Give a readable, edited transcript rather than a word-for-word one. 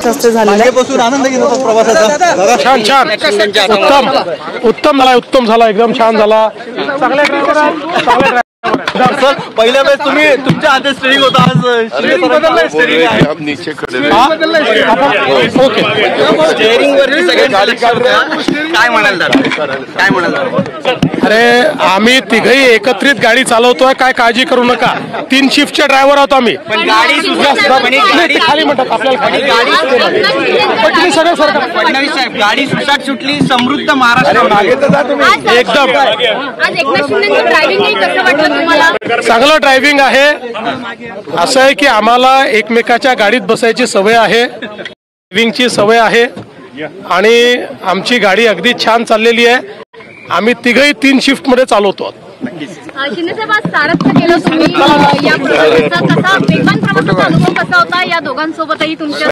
हस्ते झालेलं आहे। आनंद घेत होता प्रवासाचा। छान छान उत्तम उत्तम झाला, उत्तम झाला, एकदम छान झाला। चांगल्या ड्रायव्हर सर पहिल्या वेळेस तुम्ही तुमच्या हातात स्टेरिंग होता, आज बदललाय स्टेरिंग आहे। ओके स्टेरिंग वरती सगळ्यांचं लक्ष होतं, काय म्हणाल दादा, काय म्हणाल? अरे आम्ही तिघही एकत्रित गाडी चालवतोय, काय काळजी करू नका। 3 शिफ्टचे ड्रायव्हर आहोत आम्ही। पण गाडी खाली म्हणतात आपल्याला, गाडी सगळं सरकार। फडणवीस साहेब गाडी सुसाट सुटली, समृद्ध महाराष्ट्र एकदम आज एकनाथ शिंदेंचं ड्रायव्हिंग कसं वाटलं तुम्हाला? चांगलं ड्रायव्हिंग आहे। असं आहे की आम्हाला एकमेकाच्या गाडीत बसायची सवय आहे, ड्रायव्हिंगची सवय आहे आणि आमची गाडी अगदी छान चाललेली आहे। आम्ही तिघही 3 शिफ्ट मध्ये चालवतो। शिंदे साहेब आज सारथ्य केलं तुम्ही, या प्रवासाचा कसा वेगवान प्रवासाचा अनुभव कसा होता? या दोघांसोबतही तुमच्या